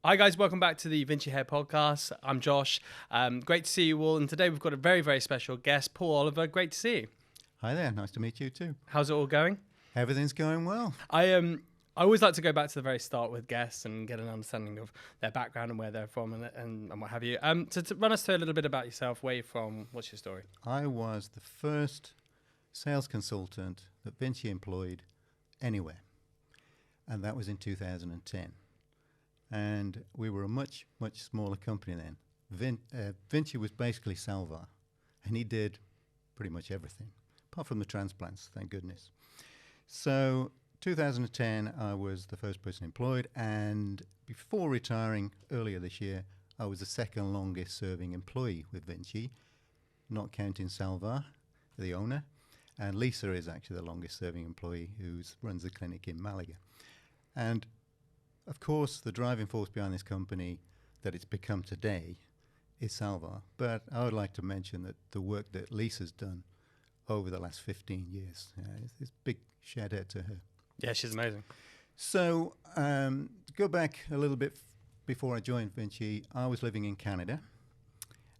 Hi guys, welcome back to the Vinci Hair Podcast. I'm Josh. Great to see you all, and today we've got a very, very special guest, Paul Oliver. Great to see you. Hi there, nice to meet you too. How's it all going? Everything's going well. I always like to go back to the very start with guests and get an understanding of their background and where they're from and what have you. To run us through a little bit about yourself, where you're from, what's your story? I was the first sales consultant that Vinci employed anywhere, and that was in 2010. And we were a much, much smaller company then. Vinci was basically Salvar, and he did pretty much everything, apart from the transplants, thank goodness. So 2010, I was the first person employed, and before retiring earlier this year, I was the second longest serving employee with Vinci, not counting Salvar, the owner, and Lisa is actually the longest serving employee who runs the clinic in Malaga. And of course, the driving force behind this company that it's become today is Salvar, but I would like to mention that the work that Lisa's done over the last 15 years, it's big shout out to her. Yeah, she's amazing. So, to go back a little bit before I joined Vinci, I was living in Canada,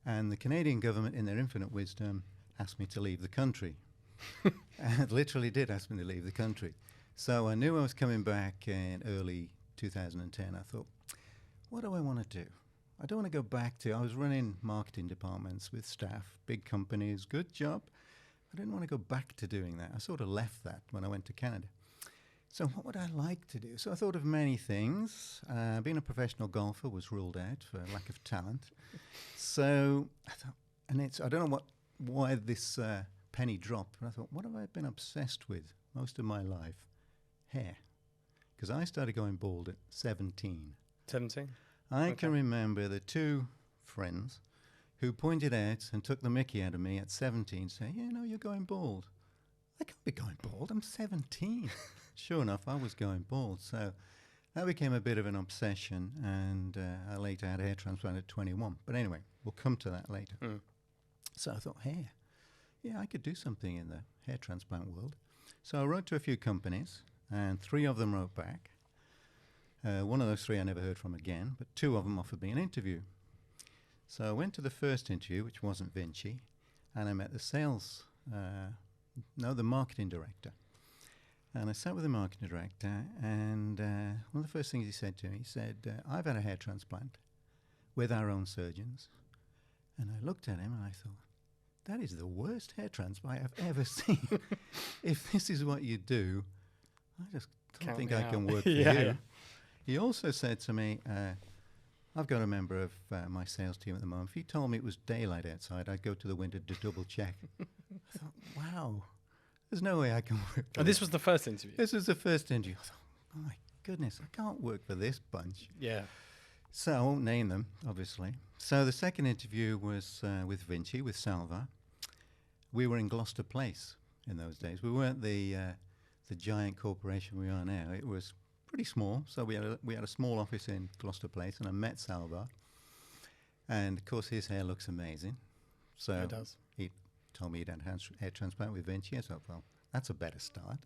and the Canadian government, in their infinite wisdom, asked me to leave the country. And literally did ask me to leave the country. So I knew I was coming back in early 2010. I thought, what do I want to do? I don't want to go back to, I was running marketing departments with staff, big companies, good job. I didn't want to go back to doing that. I sort of left that when I went to Canada. So what would I like to do? So I thought of many things. Being a professional golfer was ruled out for lack of talent. So I thought, I don't know why this penny dropped, but I thought, what have I been obsessed with most of my life? Hair. Because I started going bald at 17. 17? I can remember the two friends who pointed out and took the mickey out of me at 17, saying, you're going bald. I can't be going bald, I'm 17. Sure enough, I was going bald. So that became a bit of an obsession, and I later had a hair transplant at 21. But anyway, we'll come to that later. So I thought, hair. Yeah, I could do something in the hair transplant world. So I wrote to a few companies, and 3 of them wrote back. One of those 3 I never heard from again, but 2 of them offered me an interview. So I went to the first interview, which wasn't Vinci, and I met the marketing director. And I sat with the marketing director, and one of the first things he said to me, he said, I've had a hair transplant with our own surgeons. And I looked at him and I thought, that is the worst hair transplant I've ever seen. If this is what you do, I just don't think I can work for you. Yeah. He also said to me, I've got a member of my sales team at the moment. If he told me it was daylight outside, I'd go to the window to double check. I thought, wow, there's no way I can work for This was the first interview? This was the first interview. I thought, oh my goodness, I can't work for this bunch. Yeah. So I won't name them, obviously. So the second interview was with Vinci, with Salva. We were in Gloucester Place in those days. We weren't the giant corporation we are now. It was pretty small, so we had a small office in Gloucester Place, and I met Salva. And of course, his hair looks amazing. So it does. He told me he'd had a hair transplant with Vinci. I thought, well, that's a better start.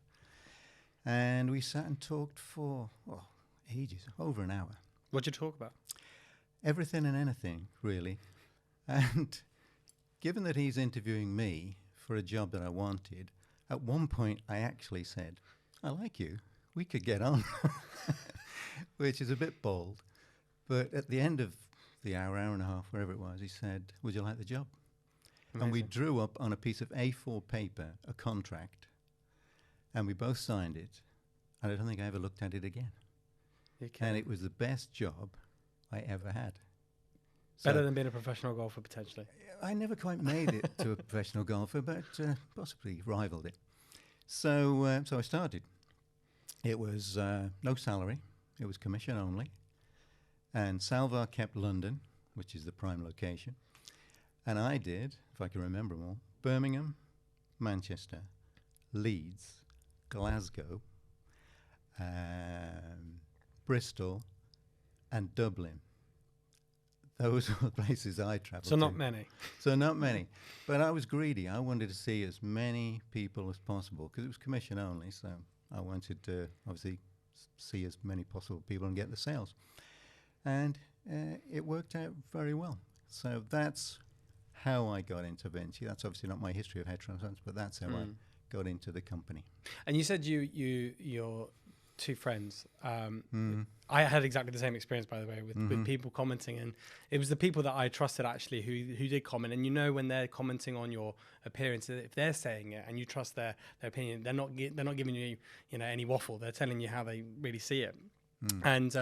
And we sat and talked for ages, over an hour. What'd you talk about? Everything and anything, really. And given that he's interviewing me for a job that I wanted, at one point I actually said, I like you, we could get on, which is a bit bold. But at the end of the hour and a half, wherever it was, he said, would you like the job? Amazing. And we drew up on a piece of A4 paper a contract, and we both signed it, and I don't think I ever looked at it again. And it was the best job I ever had. Better than being a professional golfer, potentially. I never quite made it to a professional golfer, but possibly rivaled it. So I started. It was no salary. It was commission only. And Salva kept London, which is the prime location. And I did, if I can remember them all, Birmingham, Manchester, Leeds, Glasgow, Bristol, and Dublin. Those were the places I travelled to. So not many. So not many. But I was greedy. I wanted to see as many people as possible because it was commission only. So I wanted to obviously see as many possible people and get the sales. And it worked out very well. So that's how I got into Vinci. That's obviously not my history of hair transplants, but that's how I got into the company. And you said your two friends. Mm. I had exactly the same experience, by the way, with people commenting, and it was the people that I trusted actually who did comment. And you know, when they're commenting on your appearance, if they're saying it and you trust their opinion, they're not giving you any waffle. They're telling you how they really see it. And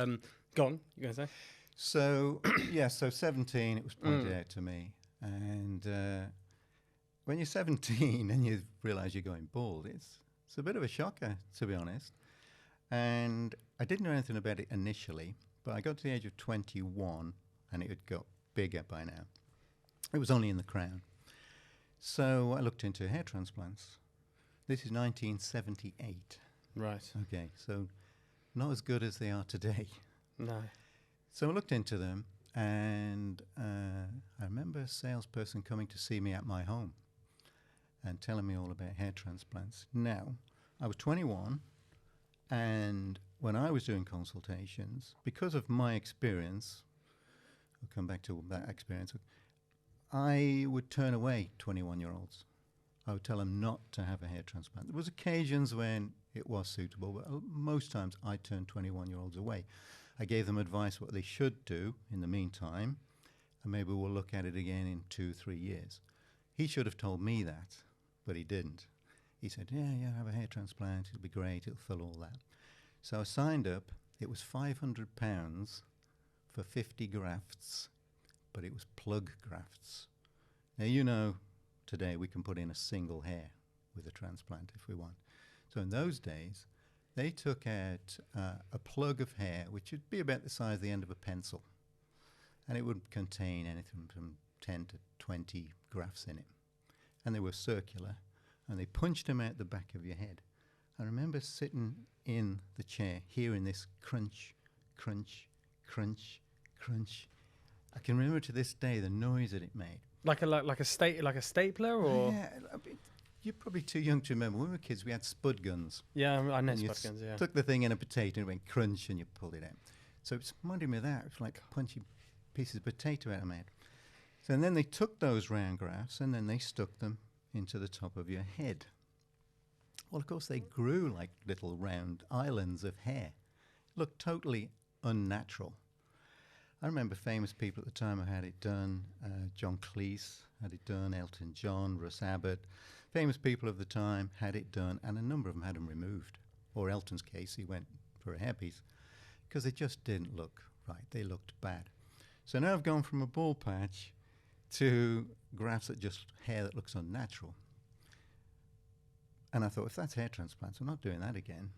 go on, you gonna say? So yeah, so 17, it was pointed out to me, and when you're 17 and you realise you're going bald, it's a bit of a shocker, to be honest. And I didn't know anything about it initially, but I got to the age of 21 and it had got bigger by now. It was only in the crown. So I looked into hair transplants. This is 1978. Right. Okay, so not as good as they are today. No. So I looked into them, and I remember a salesperson coming to see me at my home and telling me all about hair transplants. Now, I was 21, and when I was doing consultations, because of my experience, I'll come back to that experience, I would turn away 21-year-olds. I would tell them not to have a hair transplant. There was occasions when it was suitable, but most times I turned 21-year-olds away. I gave them advice what they should do in the meantime, and maybe we'll look at it again in 2-3 years. He should have told me that, but he didn't. He said, yeah, have a hair transplant, it'll be great, it'll fill all that. So I signed up. It was £500 for 50 grafts, but it was plug grafts. Now, today we can put in a single hair with a transplant if we want. So in those days, they took out a plug of hair, which would be about the size of the end of a pencil, and it would contain anything from 10 to 20 grafts in it. And they were circular, and they punched them out the back of your head. I remember sitting in the chair, hearing this crunch, crunch, crunch, crunch. I can remember to this day the noise that it made. Like a stapler, or Yeah, you're probably too young to remember. When we were kids, we had spud guns. yeah, I know And you spud guns. Yeah. Took the thing in a potato and it went crunch, and you pulled it out. So it's reminding me of that. It's like punching pieces of potato out of my head. So and then they took those round grafts and then they stuck them into the top of your head. Well, of course, they grew like little round islands of hair. Looked totally unnatural. I remember famous people at the time who had it done. John Cleese had it done, Elton John, Russ Abbott. Famous people of the time had it done, and a number of them had them removed. Or Elton's case, he went for a hairpiece, because they just didn't look right. They looked bad. So now I've gone from a bald patch to grafts that just hair that looks unnatural. And I thought, if that's hair transplants, I'm not doing that again.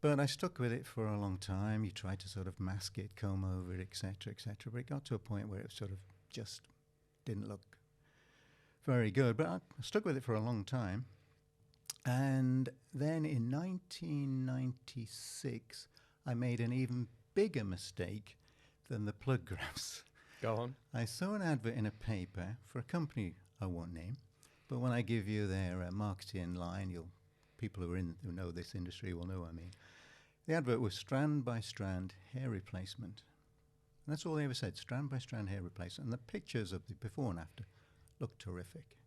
But I stuck with it for a long time. You try to sort of mask it, comb over it, etc., etc. But it got to a point where it sort of just didn't look very good. But I stuck with it for a long time. And then in 1996, I made an even bigger mistake than the plug grafts. Go on. I saw an advert in a paper for a company I won't name, but when I give you their marketing line, people who know this industry will know what I mean. The advert was strand by strand hair replacement. And that's all they ever said, strand by strand hair replacement. And the pictures of the before and after looked terrific.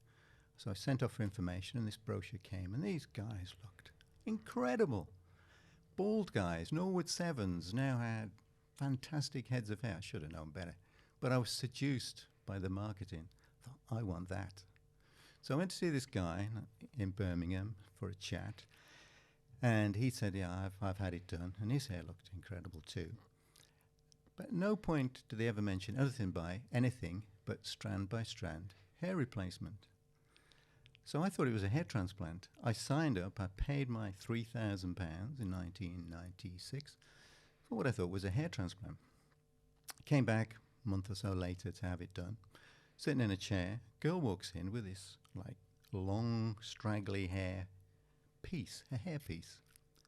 So I sent off for information, and this brochure came, and these guys looked incredible. Bald guys, Norwood Sevens, now had fantastic heads of hair. I should have known better. But I was seduced by the marketing. I thought, I want that. So I went to see this guy in Birmingham for a chat, and he said, yeah, I've had it done, and his hair looked incredible too. But at no point did they ever mention anything but strand by strand hair replacement. So I thought it was a hair transplant. I signed up, I paid my £3,000 in 1996 for what I thought was a hair transplant. Came back a month or so later to have it done. Sitting in a chair, girl walks in with this like long, straggly hair piece, a hair piece,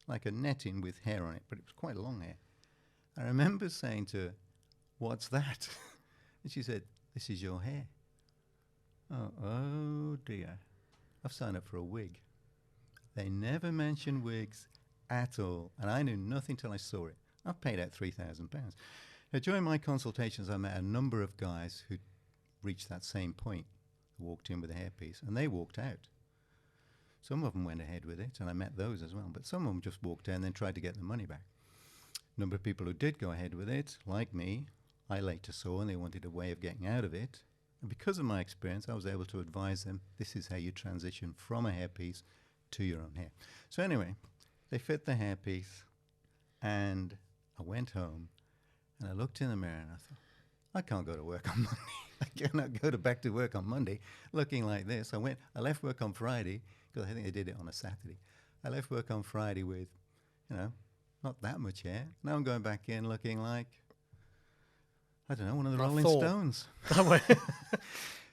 like a netting with hair on it, but it was quite long hair. I remember saying to her, "What's that?" And she said, "This is your hair." Oh dear. I've signed up for a wig. They never mentioned wigs at all, and I knew nothing till I saw it. I've paid out £3,000. Now, during my consultations, I met a number of guys who reached that same point, walked in with a hairpiece, and they walked out. Some of them went ahead with it, and I met those as well, but some of them just walked out and then tried to get the money back. A number of people who did go ahead with it, like me, I later saw, and they wanted a way of getting out of it. And because of my experience, I was able to advise them, this is how you transition from a hairpiece to your own hair. So anyway, they fit the hairpiece, and I went home, and I looked in the mirror, and I thought, I can't go to work on Monday. I cannot go back to work on Monday looking like this. I left work on Friday, because I think they did it on a Saturday. I left work on Friday with, not that much hair. Now I'm going back in looking like, I don't know, one of the Rolling Stones.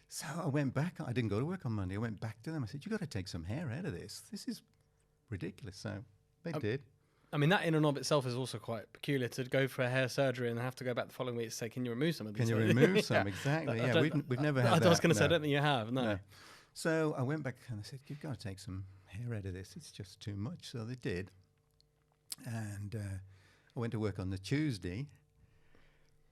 So I went back. I didn't go to work on Monday. I went back to them. I said, you've got to take some hair out of this. This is ridiculous. So they did. I mean, that in and of itself is also quite peculiar, to go for a hair surgery and have to go back the following week to say, can you remove some of these? Can you remove some? Exactly. Yeah, we've never had that. I was going to say, I don't think you have, no. So I went back and I said, you've got to take some hair out of this. It's just too much. So they did. And I went to work on the Tuesday.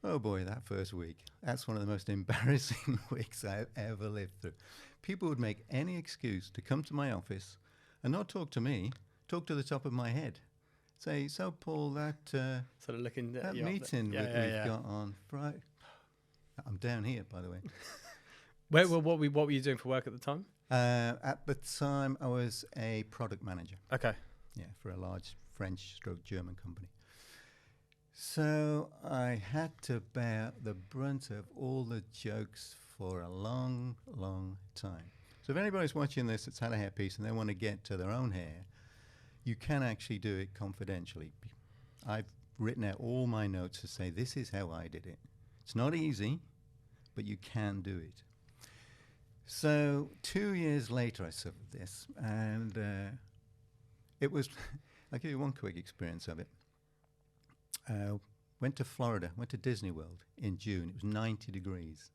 Oh boy, that first week. That's one of the most embarrassing weeks I've ever lived through. People would make any excuse to come to my office and not talk to me, talk to the top of my head. Say, so Paul, that sort of looking that meeting we've got on Friday. I'm down here, by the way. What were you doing for work at the time? At the time, I was a product manager. Okay. Yeah, for a large French/German company. So I had to bear the brunt of all the jokes for a long, long time. So if anybody's watching this that's had a hairpiece and they want to get to their own hair, you can actually do it confidentially. I've written out all my notes to say this is how I did it. It's not easy, but you can do it. So 2 years later I suffered this, and it was, I'll give you one quick experience of it. Went to Florida, went to Disney World in June. It was 90 degrees.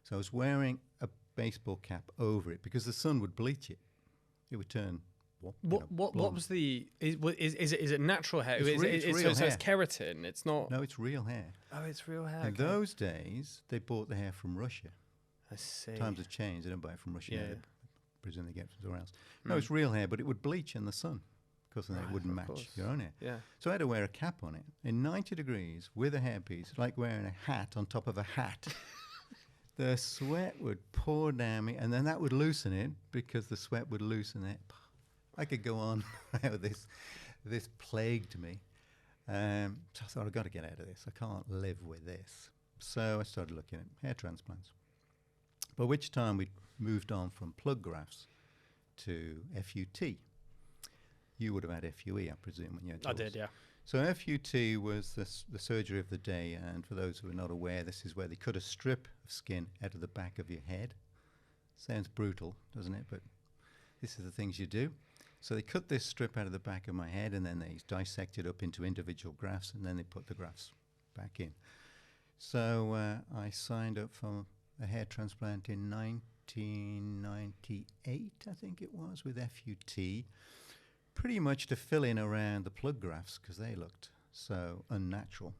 So I was wearing a baseball cap over it because the sun would bleach it. It would turn What was the is it natural hair? It's real hair. So it's keratin. It's not. No, it's real hair. Oh, it's real hair. In those days, they bought the hair from Russia. I see. Times have changed. They don't buy it from Russia. Yeah. Now. They presume they get it from somewhere else. No, it's real hair, but it would bleach in the sun because then it wouldn't match your own hair. Yeah. So I had to wear a cap on it in 90 degrees with a hairpiece, like wearing a hat on top of a hat. The sweat would pour down me, and then that would loosen it because the sweat would loosen it. I could go on how this plagued me. So I thought, I've got to get out of this. I can't live with this. So I started looking at hair transplants. By which time we moved on from plug grafts to FUT. You would have had FUE, I presume, when you had yours. I did, yeah. So FUT was the surgery of the day, and for those who are not aware, this is where they cut a strip of skin out of the back of your head. Sounds brutal, doesn't it? But this is the things you do. So they cut this strip out of the back of my head, and then they dissect it up into individual grafts, and then they put the grafts back in. So I signed up for a hair transplant in 1998, I think it was, with FUT. Pretty much to fill in around the plug grafts because they looked so unnatural.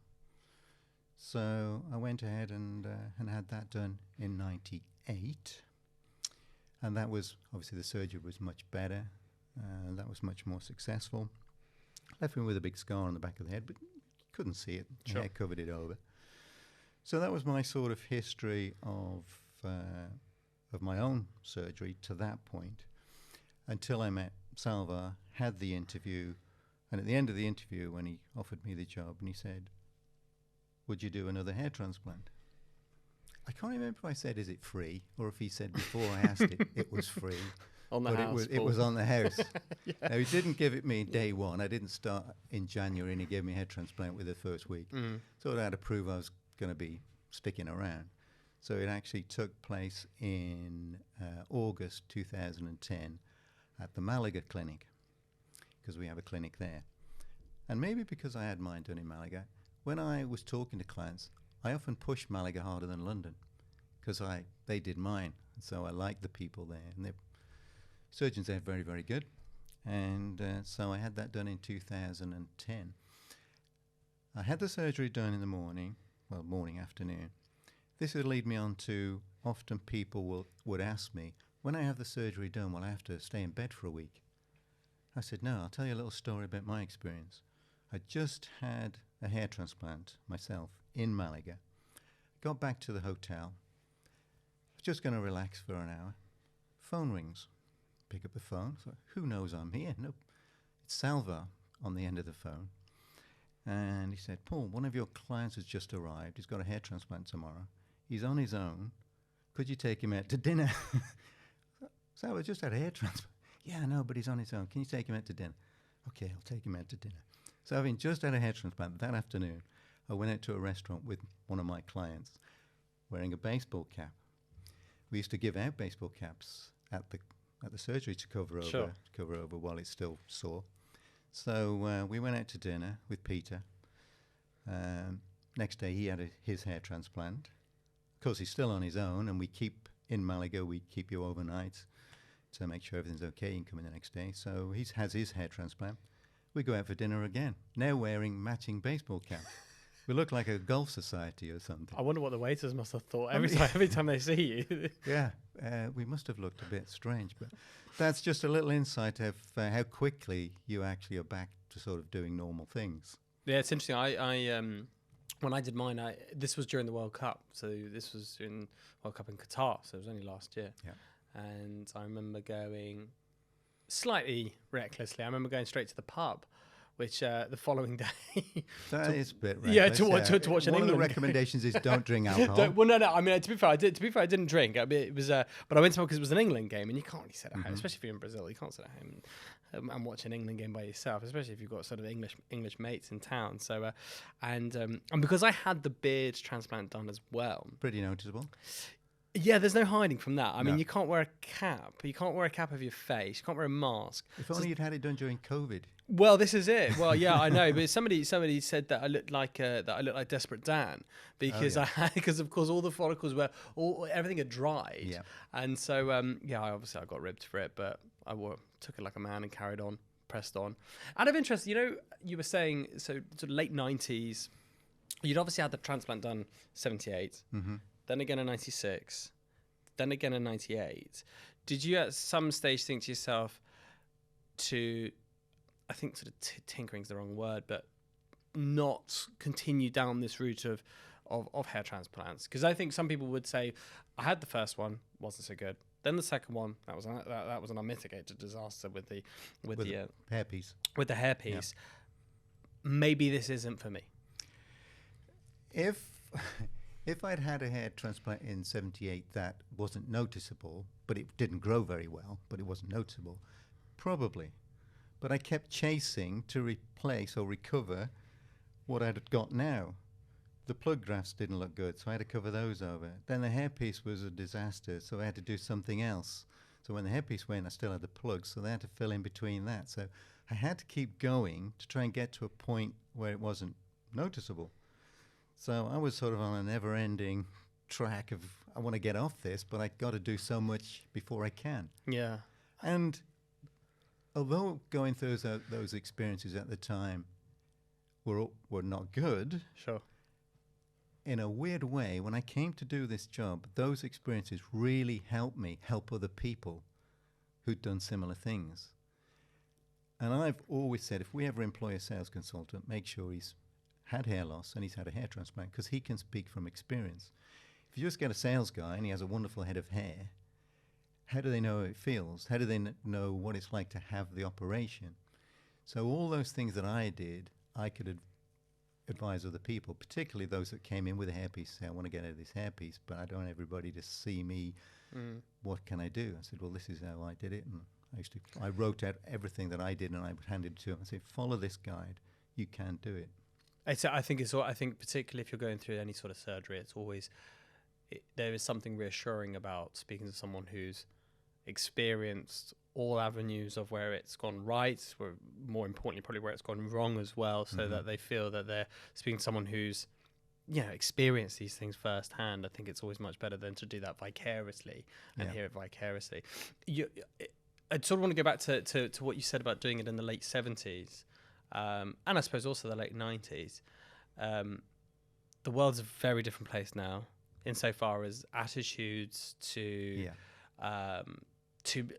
So I went ahead and had that done in 98. And that was, obviously the surgery was much better. That was much more successful. Left me with a big scar on the back of the head, but you couldn't see it. The hair covered it over. So that was my sort of history of my own surgery to that point, until I met Salva, had the interview, and at the end of the interview, when he offered me the job, and he said, would you do another hair transplant? I can't remember if I said, is it free, or if he said before I asked it, it was free. On the but house. It was on the house. Now, he didn't give it me day one. I didn't start in January, and he gave me a hair transplant with the first week. So I had to prove I was going to be sticking around. So it actually took place in August 2010 at the Malaga clinic, because we have a clinic there. And maybe because I had mine done in Malaga, when I was talking to clients, I often pushed Malaga harder than London, because they did mine. So I liked the people there, and the surgeons there are very, very good. And so I had that done in 2010. I had the surgery done in the morning, morning, afternoon. This would lead me on to, often people would ask me, when I have the surgery done, will I have to stay in bed for a week? I said, no, I'll tell you a little story about my experience. I just had a hair transplant myself in Malaga. Got back to the hotel. I was just going to relax for an hour. Phone rings. Pick up the phone. So, who knows I'm here? No, it's Salva on the end of the phone. And he said, Paul, one of your clients has just arrived. He's got a hair transplant tomorrow. He's on his own. Could you take him out to dinner? So I just had a hair transplant. Yeah, I know, but he's on his own. Can you take him out to dinner? Okay, I'll take him out to dinner. So having just had a hair transplant that afternoon, I went out to a restaurant with one of my clients wearing a baseball cap. We used to give out baseball caps at the surgery to cover over while it's still sore. So we went out to dinner with Peter. Next day he had his hair transplant. Of course, he's still on his own, and in Malaga, we keep you overnight to make sure everything's okay. You can come in the next day. So he has his hair transplant. We go out for dinner again, now wearing matching baseball caps. We look like a golf society or something. I wonder what the waiters must have thought every time they see you. Yeah, we must have looked a bit strange, but that's just a little insight of how quickly you actually are back to sort of doing normal things. Yeah, it's interesting. I when I did mine, this was during the World Cup. So this was in World Cup in Qatar. So it was only last year. Yeah. And I remember going slightly recklessly. I remember going straight to the pub, which the following day. That is a bit reckless. Yeah, to watch an England. One of the recommendations is don't drink alcohol. No. I mean, to be fair, I didn't drink. I mean, it was, but I went to because it was an England game, and you can't really sit at home, especially if you're in Brazil. You can't sit at home and watch an England game by yourself, especially if you've got sort of English mates in town. So, and because I had the beard transplant done as well, pretty noticeable. Yeah, there's no hiding from that. I mean, you can't wear a cap. You can't wear a cap over your face. You can't wear a mask. If only you'd had it done during COVID. Well, this is it. Well, yeah, I know, but somebody said that I looked like Desperate Dan because because of course all the follicles everything had dried. Yeah. And so I got ribbed for it, but I took it like a man and carried on, pressed on. Out of interest, you were saying so sort of late 90s. You'd obviously had the transplant done 78. Mm-hmm. Then again in 96, then again in 98. Did you at some stage think to yourself I think sort of tinkering's the wrong word, but not continue down this route of hair transplants? Because I think some people would say, I had the first one, wasn't so good. Then the second one, that was an unmitigated disaster with the hairpiece. With the hairpiece. Yeah. Maybe this isn't for me. If I'd had a hair transplant in 78 that wasn't noticeable, but it didn't grow very well, but it wasn't noticeable, probably. But I kept chasing to replace or recover what I'd got now. The plug grafts didn't look good, so I had to cover those over. Then the hairpiece was a disaster, so I had to do something else. So when the hairpiece went, I still had the plugs, so they had to fill in between that. So I had to keep going to try and get to a point where it wasn't noticeable. So I was sort of on a never-ending track of, I want to get off this, but I got to do so much before I can. Yeah. And although going through those experiences at the time were not good, sure. In a weird way, when I came to do this job, those experiences really helped me help other people who'd done similar things. And I've always said, if we ever employ a sales consultant, make sure he's had hair loss and he's had a hair transplant, because he can speak from experience. If you just get a sales guy and he has a wonderful head of hair, how do they know how it feels? How do they know what it's like to have the operation? So all those things that I did, I could advise other people, particularly those that came in with a hairpiece, say, I want to get out of this hairpiece, but I don't want everybody to see me. What can I do? I said, well, this is how I did it. And I wrote out everything that I did, and I would hand it to him and say, follow this guide. You can do it. I think particularly if you're going through any sort of surgery, it's always there is something reassuring about speaking to someone who's experienced all avenues of where it's gone right, or more importantly, probably where it's gone wrong as well, so that they feel that they're speaking to someone who's experienced these things firsthand. I think it's always much better than to do that vicariously and hear it vicariously. I sort of want to go back to what you said about doing it in the late 70s. And I suppose also the late 90s. the world's a very different place now, insofar as attitudes to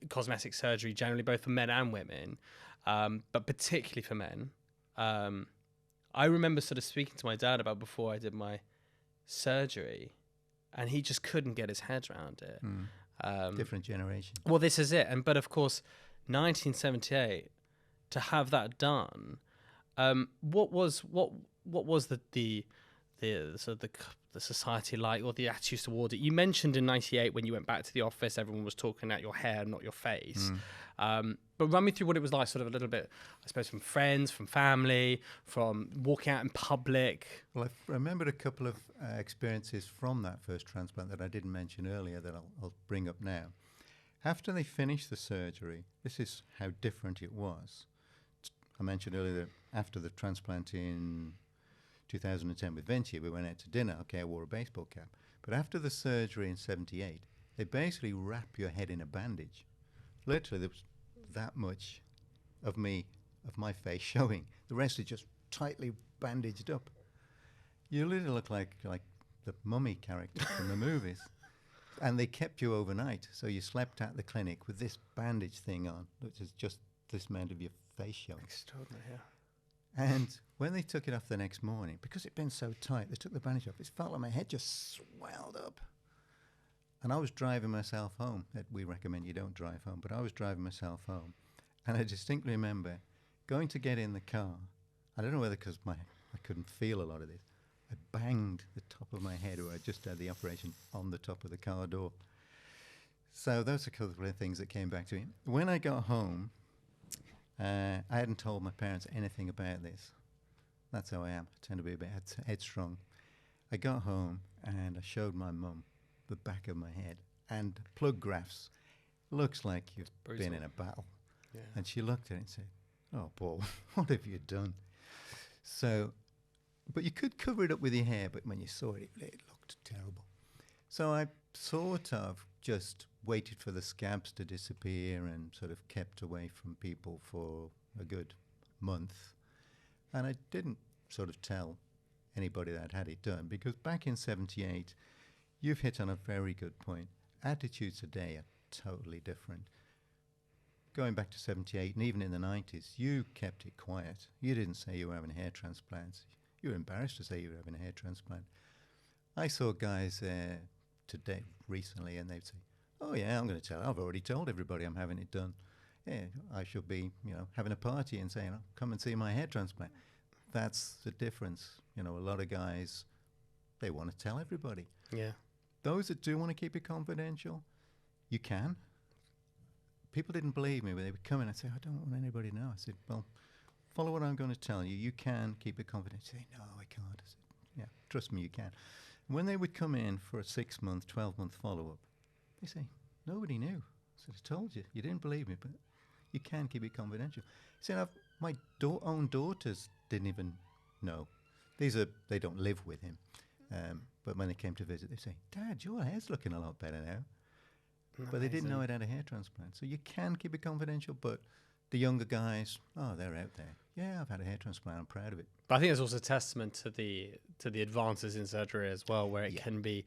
cosmetic surgery, generally both for men and women, but particularly for men. I remember sort of speaking to my dad about before I did my surgery, and he just couldn't get his head around it. Different generation. Well, this is it. But of course, 1978, to have that done, what was the sort of the society like, or the attitudes toward it? You mentioned in 98 when you went back to the office, everyone was talking at your hair, not your face. But run me through what it was like, sort of a little bit, I suppose, from friends, from family, from walking out in public. Well, I remembered a couple of experiences from that first transplant that I didn't mention earlier that I'll bring up now. After they finished the surgery, this is how different it was. I mentioned earlier that after the transplant in 2010 with Vinci, we went out to dinner. Okay, I wore a baseball cap. But after the surgery in 78, they basically wrap your head in a bandage. Literally, there was that much of my face showing. The rest is just tightly bandaged up. You literally look like the mummy character from the movies. And they kept you overnight. So you slept at the clinic with this bandage thing on, which is just this amount of your face showing. Extraordinary, yeah. And when they took it off the next morning, because it'd been so tight, they took the bandage off. It felt like my head just swelled up. And I was driving myself home. We recommend you don't drive home, but I was driving myself home. And I distinctly remember going to get in the car. I don't know whether because I couldn't feel a lot of this. I banged the top of my head, or I just had the operation on the top of the car door. So those are a couple of things that came back to me. When I got home, I hadn't told my parents anything about this. That's how I am. I tend to be a bit headstrong. I got home and I showed my mum the back of my head, and plug grafts. Looks like you've been in a battle. Yeah. And she looked at it and said, "Oh, Paul, what have you done?" So, but you could cover it up with your hair, but when you saw it, it looked terrible. So I sort of just waited for the scabs to disappear and sort of kept away from people for a good month. And I didn't sort of tell anybody that I'd had it done, because back in 78, you've hit on a very good point. Attitudes today are totally different. Going back to 78 and even in the 90s, you kept it quiet. You didn't say you were having hair transplants. You were embarrassed to say you were having a hair transplant. I saw guys today, recently, and they'd say, "Oh yeah, I'm going to tell. I've already told everybody I'm having it done. Yeah, I should be, having a party and saying, come and see my hair transplant." That's the difference. A lot of guys, they want to tell everybody. Yeah. Those that do want to keep it confidential, you can. People didn't believe me, but they would come in and say, "I don't want anybody to know." I said, "Well, follow what I'm going to tell you. You can keep it confidential." They say, "No, I can't." I said, "Yeah, trust me, you can." When they would come in for a 6-month, 12-month follow-up, they say, "Nobody knew." I said, "I told you. You didn't believe me, but you can keep it confidential." I said, my own daughters didn't even know. They don't live with him. But when they came to visit, they say, "Dad, your hair's looking a lot better now." But they didn't know I'd had a hair transplant. So you can keep it confidential, but the younger guys, they're out there. "Yeah, I've had a hair transplant. I'm proud of it." But I think it's also a testament to the advances in surgery as well, where it can be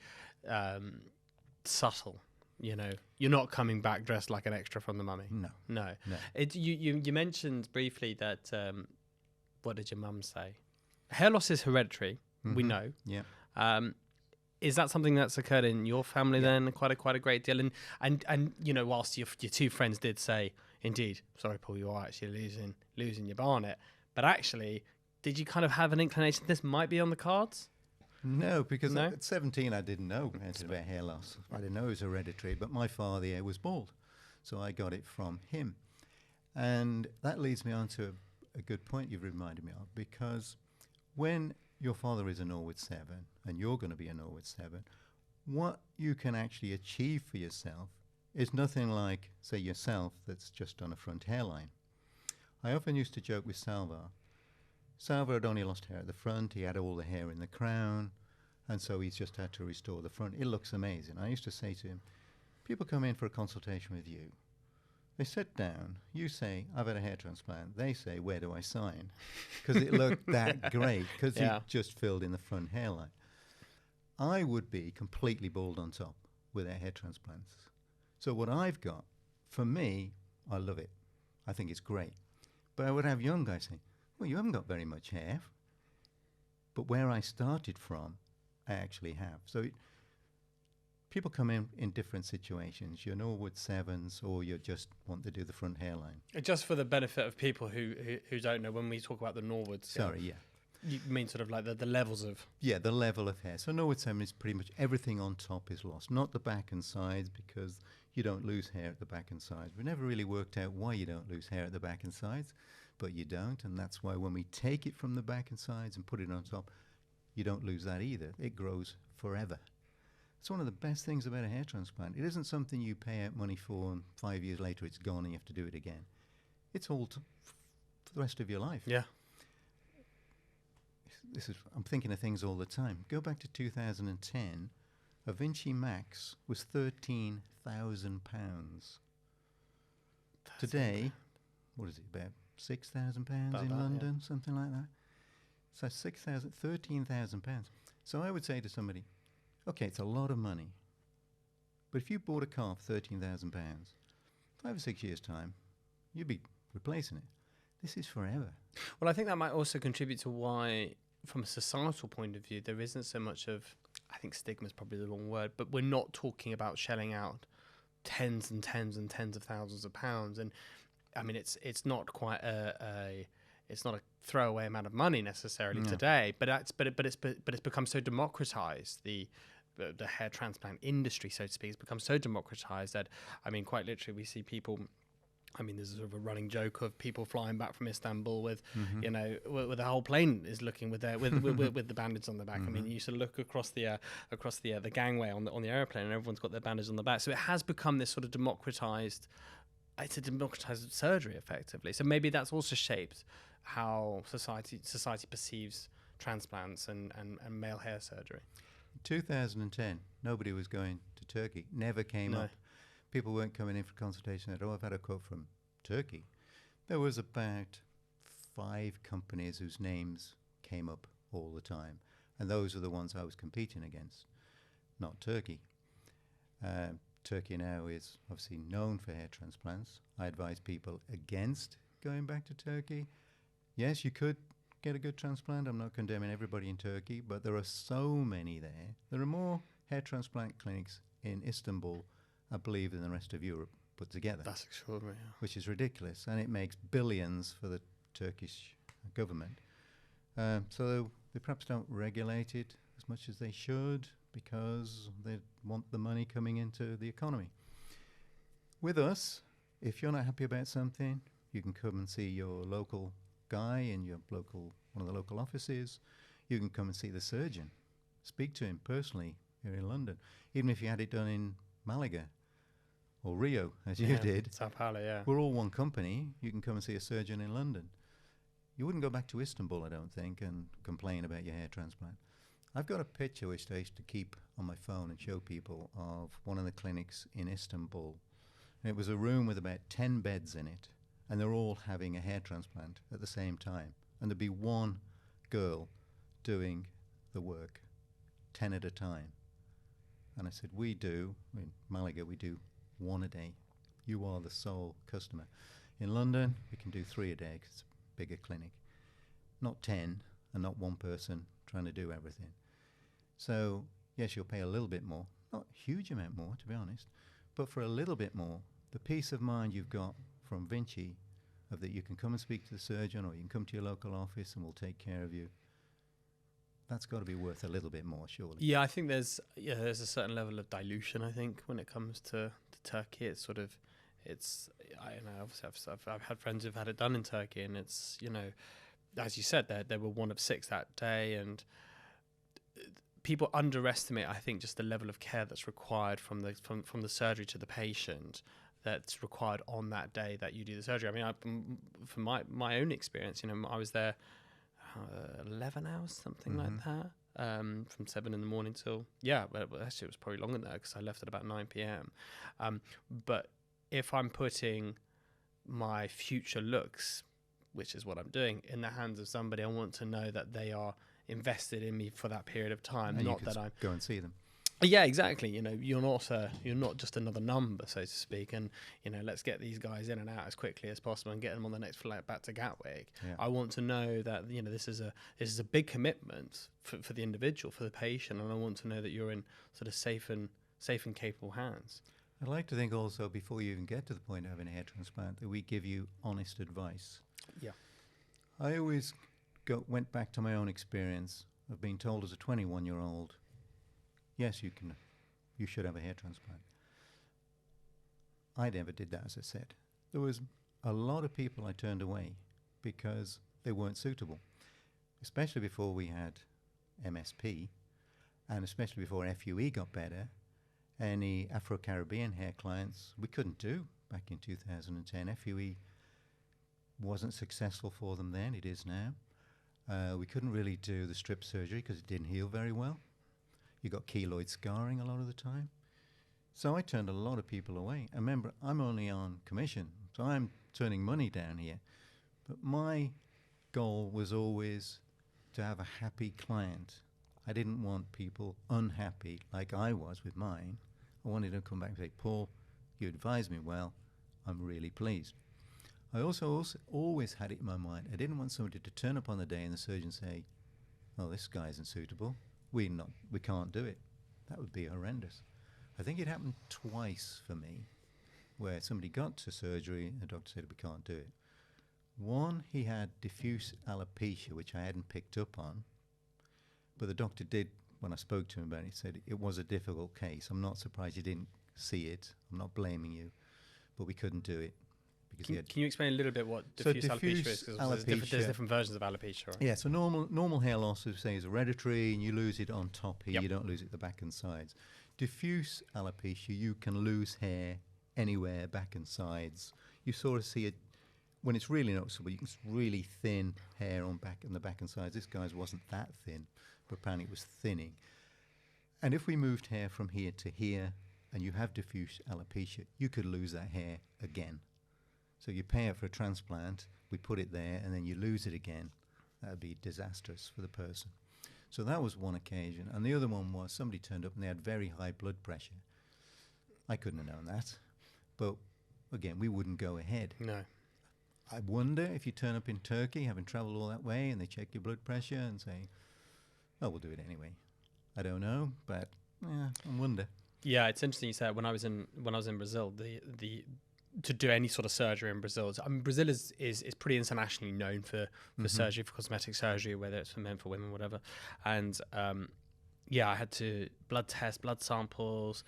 subtle. You're not coming back dressed like an extra from The Mummy. No. You mentioned briefly that. What did your mum say? Hair loss is hereditary. Mm-hmm. We know. Yeah. Is that something that's occurred in your family then? Quite a great deal. And whilst your two friends did say, "Indeed, sorry, Paul, you are actually losing your barnet," but actually, did you kind of have an inclination this might be on the cards? No, because at 17 I didn't know anything about hair loss. I didn't know it was hereditary, but my father was bald, so I got it from him. And that leads me on to a good point you've reminded me of, because when your father is a Norwood 7 and you're going to be a Norwood 7, what you can actually achieve for yourself is nothing like, say, yourself that's just on a front hairline. I often used to joke with Salva. Salva had only lost hair at the front. He had all the hair in the crown, and so he's just had to restore the front. It looks amazing. I used to say to him, people come in for a consultation with you, They sit down. You say, I've had a hair transplant. They say, where do I sign? Because it looked that great, because he just filled in the front hairline. I would be completely bald on top with their hair transplants. So what I've got, for me, I love it. I think it's great. But I would have young guys say, well, you haven't got very much hair. But where I started from, I actually have. So people come in different situations. You're Norwood 7s, or you just want to do the front hairline. Just for the benefit of people who don't know, when we talk about the Norwoods... Sorry, yeah. You mean sort of like the levels of... Yeah, the level of hair. So Norwood 7 is pretty much everything on top is lost. Not the back and sides, because you don't lose hair at the back and sides. We never really worked out why you don't lose hair at the back and sides, but you don't. And that's why when we take it from the back and sides and put it on top, you don't lose that either. It grows forever. It's one of the best things about a hair transplant. It isn't something you pay out money for and 5 years later it's gone and you have to do it again. It's all for the rest of your life. Yeah. I'm thinking of things all the time. Go back to 2010. A Vinci Max was £13,000. Today, what is it, about £6,000 in London, something like that? So £13,000. So I would say to somebody, okay, it's a lot of money, but if you bought a car for £13,000, 5 or 6 years' time, you'd be replacing it. This is forever. Well, I think that might also contribute to why, from a societal point of view, there isn't so much of, I think stigma is probably the wrong word, but we're not talking about shelling out tens and tens and tens of thousands of pounds. And I mean, it's not quite it's not a throwaway amount of money necessarily today, but it's become so democratized. The hair transplant industry, so to speak, has become so democratized that, I mean, quite literally, we see people. I mean, there's sort of a running joke of people flying back from Istanbul with, you know, with the whole plane is looking with the bandage on the back. I mean, you sort of look across the gangway on the airplane, and everyone's got their bandage on the back. So it has become this sort of democratized. It's a democratized surgery, effectively. So maybe that's also shaped how society perceives transplants and male hair surgery. 2010, nobody was going to Turkey. Never came up. People weren't coming in for consultation at all. I've had a quote from Turkey. There was about 5 companies whose names came up all the time. And those are the ones I was competing against, not Turkey. Turkey now is obviously known for hair transplants. I advise people against going back to Turkey. Yes, you could get a good transplant. I'm not condemning everybody in Turkey, but there are so many there. There are more hair transplant clinics in Istanbul, I believe, than the rest of Europe put together. That's extraordinary. Yeah. Which is ridiculous, and it makes billions for the Turkish government. So they perhaps don't regulate it as much as they should because they want the money coming into the economy. With us, if you're not happy about something, you can come and see your local guy in one of the local offices. You can come and see the surgeon. Speak to him personally here in London. Even if you had it done in Malaga or Rio, as you did. Sao Paulo, yeah. We're all one company. You can come and see a surgeon in London. You wouldn't go back to Istanbul, I don't think, and complain about your hair transplant. I've got a picture which I used to keep on my phone and show people of one of the clinics in Istanbul. And it was a room with about 10 beds in it, and they're all having a hair transplant at the same time. And there'd be one girl doing the work, 10 at a time. And I said, in Malaga, we do 1 a day. You are the sole customer. In London, we can do 3 a day because it's a bigger clinic. Not 10 and not one person trying to do everything. So, yes, you'll pay a little bit more. Not a huge amount more, to be honest. But for a little bit more, the peace of mind you've got from Vinci of that you can come and speak to the surgeon or you can come to your local office and we'll take care of you. That's got to be worth a little bit more, surely. Yeah, I think there's a certain level of dilution, I think, when it comes to Turkey. It's sort of, I don't know, obviously I've had friends who've had it done in Turkey, and it's, you know, as you said, they were 1 of 6 that day, and people underestimate, I think, just the level of care that's required from the surgery to the patient that's required on that day that you do the surgery. I mean, from my own experience, you know, I was there 11 hours, something like that, from 7 in the morning till, but actually it was probably longer than that because I left at about 9 p.m. But if I'm putting my future looks, which is what I'm doing, in the hands of somebody. I want to know that they are invested in me for that period of time, And not you that could I'm go and see them. Yeah, exactly. You're not just another number, so to speak. And let's get these guys in and out as quickly as possible and get them on the next flight back to Gatwick. Yeah. I want to know that this is a big commitment for the individual, for the patient, and I want to know that you're in sort of safe and capable hands. I'd like to think also, before you even get to the point of having a hair transplant, that we give you honest advice. Yeah. I always went back to my own experience of being told as a 21-year-old, yes, you should have a hair transplant. I never did that, as I said. There was a lot of people I turned away because they weren't suitable, especially before we had MSP, and especially before FUE got better. Any Afro-Caribbean hair clients we couldn't do back in 2010. FUE wasn't successful for them then, it is now. We couldn't really do the strip surgery because it didn't heal very well. You got keloid scarring a lot of the time. So I turned a lot of people away. And remember, I'm only on commission, so I'm turning money down here. But my goal was always to have a happy client. I didn't want people unhappy like I was with mine. I wanted to come back and say, Paul, you advised me well. I'm really pleased. I also always had it in my mind. I didn't want somebody to turn up on the day and the surgeon say, oh, this guy isn't suitable. We can't do it. That would be horrendous. I think it happened twice for me, where somebody got to surgery and the doctor said we can't do it. One, he had diffuse alopecia, which I hadn't picked up on, but the doctor did, when I spoke to him about it, he said it was a difficult case. I'm not surprised you didn't see it. I'm not blaming you, but we couldn't do it. Can you explain a little bit what diffuse alopecia is? Because there's different versions of alopecia, right? Yeah, so normal hair loss, as say, is hereditary, and you lose it on top here. Yep. You don't lose it at the back and sides. Diffuse alopecia, you can lose hair anywhere, back and sides. You sort of see it when it's really noticeable. You can see really thin hair on the back and sides. This guy's wasn't that thin, but apparently it was thinning. And if we moved hair from here to here, and you have diffuse alopecia, you could lose that hair again. So you pay it for a transplant, we put it there, and then you lose it again. That would be disastrous for the person. So that was one occasion. And the other one was somebody turned up and they had very high blood pressure. I couldn't have known that. But again, we wouldn't go ahead. No. I wonder if you turn up in Turkey, having travelled all that way, and they check your blood pressure and say, oh, we'll do it anyway. I don't know, but yeah, I wonder. Yeah, it's interesting you said when I was in Brazil, the to do any sort of surgery in Brazil. I mean, Brazil is pretty internationally known for surgery, for cosmetic surgery, whether it's for men, for women, whatever. And I had to blood samples.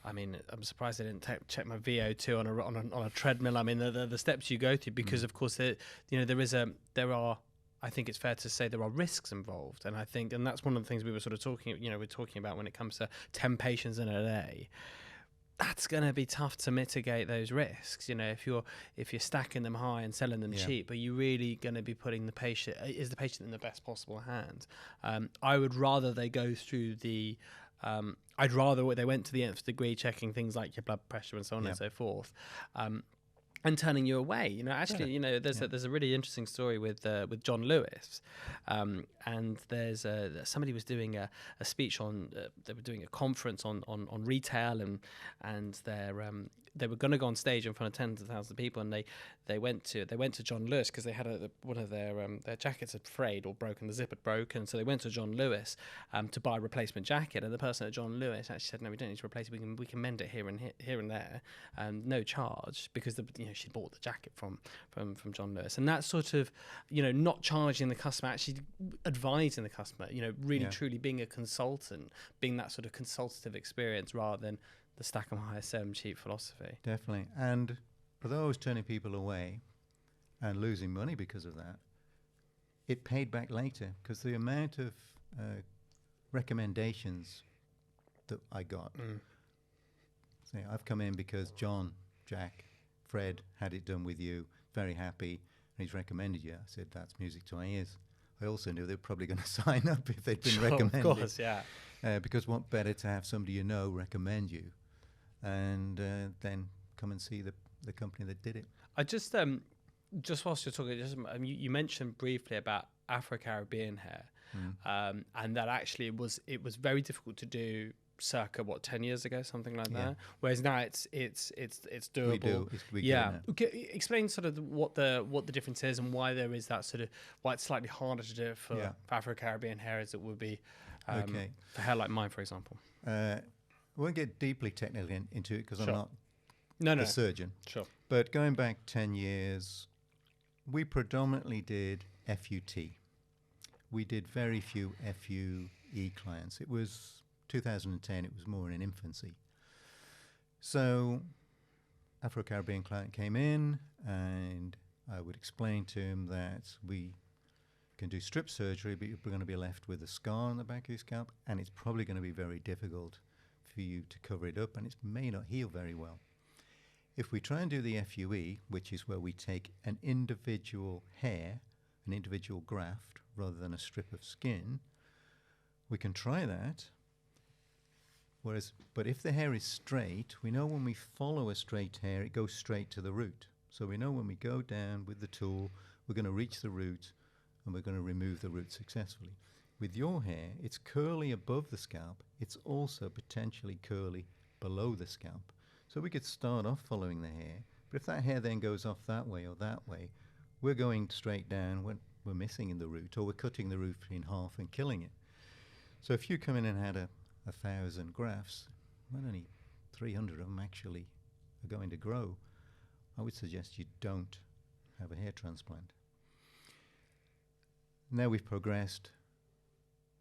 I mean, I'm surprised I didn't check my VO2 on a treadmill. I mean, the steps you go through, because of course there are. I think it's fair to say there are risks involved, and that's one of the things we were sort of talking about when it comes to 10 patients in a day. That's going to be tough to mitigate those risks. If you're stacking them high and selling them cheap, are you really going to be putting the patient in the best possible hands? I would rather they go through I'd rather they went to the nth degree, checking things like your blood pressure and so on and so forth. And turning you away, there's a really interesting story with John Lewis, and there's somebody was doing a speech on they were doing a conference on retail, and they were going to go on stage in front of tens of thousands of people, and they went to John Lewis because they had one of their jackets had frayed or broken, the zip had broken, so they went to John Lewis to buy a replacement jacket, and the person at John Lewis actually said, no, we don't need to replace it, we can mend it here and there, no charge, because she bought the jacket from John Lewis. And that sort of not charging the customer, actually advising the customer, really truly being a consultant, being that sort of consultative experience rather than the stack 'em high, sell 'em cheap philosophy. Definitely. And although I was turning people away and losing money because of that, it paid back later, because the amount of recommendations that I got. Say, I've come in because John, Jack, Fred had it done with you, very happy, and he's recommended you. I said, that's music to my ears. I also knew they were probably going to sign up if they'd been recommended. Of course, yeah. Because what better to have somebody recommend you, and then come and see the the company that did it. I just whilst you're talking, you mentioned briefly about Afro-Caribbean hair, and that actually it was very difficult to do circa 10 years ago, something like that. Whereas now it's doable. We do now. Okay, explain sort of what the difference is and why there is that sort of why it's slightly harder to do it for Afro-Caribbean hair as it would be for hair like mine, for example. I won't get deeply technical into it because I'm not a surgeon. Sure. But going back 10 years, we predominantly did FUT. We did very few FUE clients. It was 2010, it was more in infancy. So Afro-Caribbean client came in and I would explain to him that we can do strip surgery, but you're going to be left with a scar on the back of your scalp, and it's probably going to be very difficult for you to cover it up, and it may not heal very well. If we try and do the FUE, which is where we take an individual hair, an individual graft, rather than a strip of skin, we can try that. But if the hair is straight, we know when we follow a straight hair, it goes straight to the root. So we know when we go down with the tool, we're going to reach the root and we're going to remove the root successfully. With your hair, it's curly above the scalp. It's also potentially curly below the scalp. So we could start off following the hair, but if that hair then goes off that way or that way, we're going straight down, we're missing in the root, or we're cutting the root in half and killing it. So if you come in and had 1,000 grafts, well, only 300 of them actually are going to grow. I would suggest you don't have a hair transplant. Now we've progressed.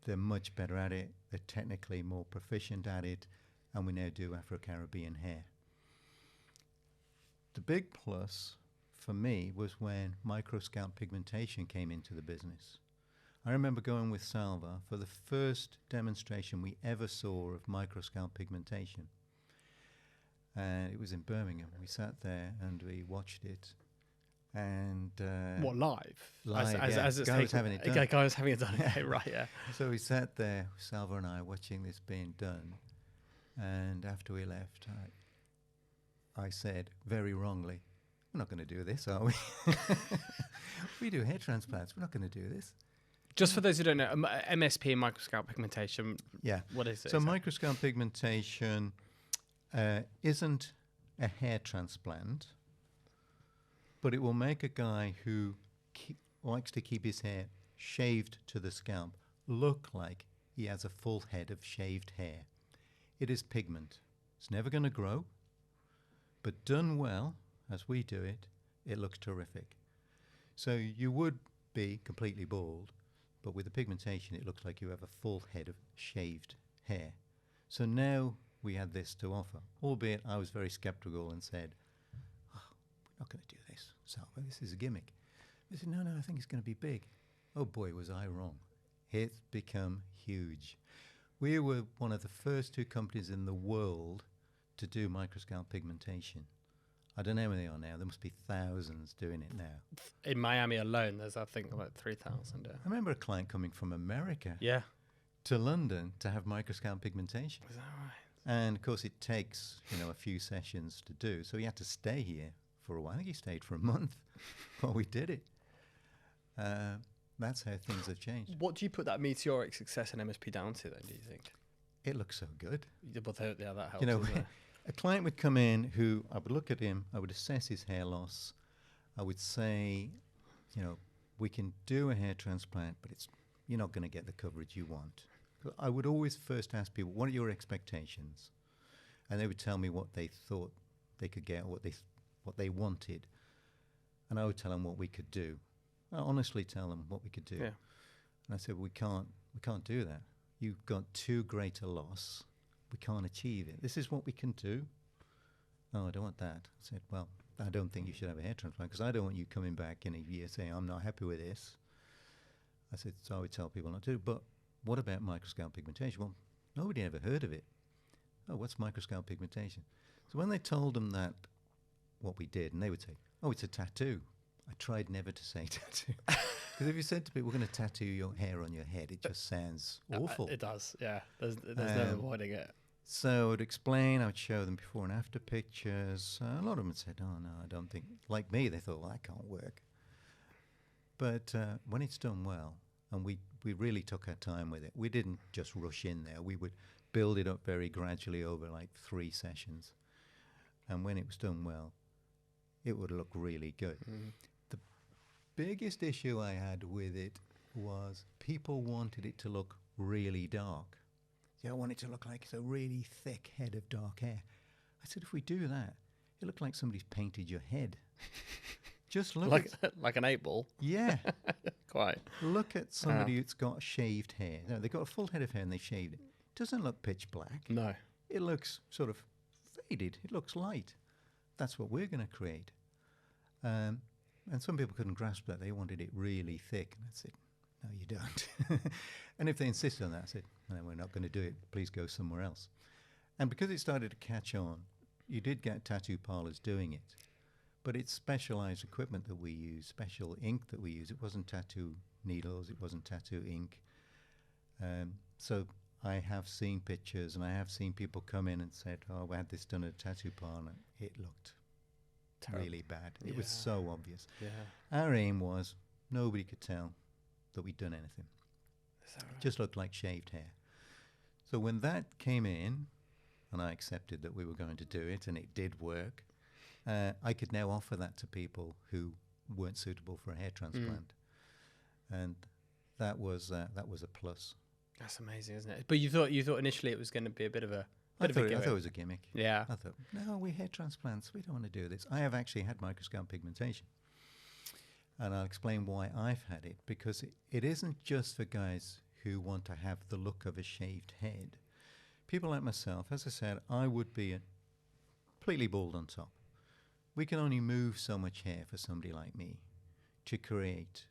They're much better at it. They're technically more proficient at it, and we now do Afro-Caribbean hair. The big plus for me was when Microscal pigmentation came into the business. I remember going with Salva for the first demonstration we ever saw of Microscal pigmentation. And it was in Birmingham. We sat there and we watched it. And live? Live, as it's guy was having it done. Guy was having it done. Okay, right, yeah. So we sat there, Salva and I, watching this being done. And after we left, I said, very wrongly, we're not going to do this, are we? We do hair transplants. We're not going to do this. Just for those who don't know, MSP, microscopic pigmentation. Yeah. What is it? So microscopic pigmentation isn't a hair transplant, but it will make a guy who likes to keep his hair shaved to the scalp look like he has a full head of shaved hair. It is pigment. It's never going to grow, but done well, as we do it, it looks terrific. So you would be completely bald, but with the pigmentation, it looks like you have a full head of shaved hair. So now we had this to offer, albeit I was very skeptical and said, oh, we're not going to do this, Salva, this is a gimmick. They said, no, I think it's going to be big. Oh boy, was I wrong. It's become huge. We were one of the first two companies in the world to do Microscal pigmentation. I don't know where they are now. There must be thousands doing it now. In Miami alone, there's, I think, like 3,000. I remember a client coming from America to London to have Microscal pigmentation. Is that right? And, of course, it takes, a few sessions to do. So he had to stay here for a while. I think he stayed for a month while we did it. That's how things have changed. What do you put that meteoric success in MSP down to, then, do you think? It looks so good. Yeah, that helps. A client would come in who I would look at him, I would assess his hair loss. I would say, we can do a hair transplant, but you're not going to get the coverage you want. I would always first ask people, what are your expectations? And they would tell me what they thought they could get, or what they wanted. And I would tell them what we could do. I honestly tell them what we could do. Yeah. And I said, we can't do that. You've got too great a loss. We can't achieve it. This is what we can do. Oh, I don't want that. I said, well, I don't think you should have a hair transplant because I don't want you coming back in a year saying, I'm not happy with this. I said, so I would tell people not to. But what about microscopic pigmentation? Well, nobody ever heard of it. Oh, what's microscopic pigmentation? So when they told them that, what we did, and they would say, oh, it's a tattoo. I tried never to say tattoo. Because if you said to people, we're going to tattoo your hair on your head, it just sounds awful. It does, yeah. There's no avoiding it. So I'd explain, I'd show them before and after pictures. A lot of them said, oh, no, I don't think, like me, they thought, well, that can't work. But when it's done well, and we really took our time with it, we didn't just rush in there. We would build it up very gradually over like 3 sessions. And when it was done well, it would look really good. Mm. The biggest issue I had with it was people wanted it to look really dark. I want it to look like it's a really thick head of dark hair. I said, if we do that, it looked like somebody's painted your head. Just look like an 8-ball. Yeah. Quite. Look at somebody who's got shaved hair. No, they've got a full head of hair and they've shaved it. It doesn't look pitch black. No. It looks sort of faded. It looks light. That's what we're going to create. And some people couldn't grasp that. They wanted it really thick. And I said, no, you don't. And if they insisted on that, I said, no, we're not going to do it. Please go somewhere else. And because it started to catch on, you did get tattoo parlors doing it. But it's specialized equipment that we use, special ink that we use. It wasn't tattoo needles. It wasn't tattoo ink. So I have seen pictures and I have seen people come in and said, oh, we had this done at a tattoo parlor. It looked really bad. It was so obvious. Yeah. Our aim was nobody could tell that we'd done anything. Is that right? It just looked like shaved hair. So when that came in, and I accepted that we were going to do it, and it did work, I could now offer that to people who weren't suitable for a hair transplant, and that was a plus. That's amazing, isn't it? But you thought initially it was going to be a bit of a I thought it was a gimmick. Yeah. I thought, no, we hair transplants. We don't want to do this. I have actually had microscal pigmentation. And I'll explain why I've had it, because it isn't just for guys who want to have the look of a shaved head. People like myself, as I said, I would be completely bald on top. We can only move so much hair for somebody like me to create,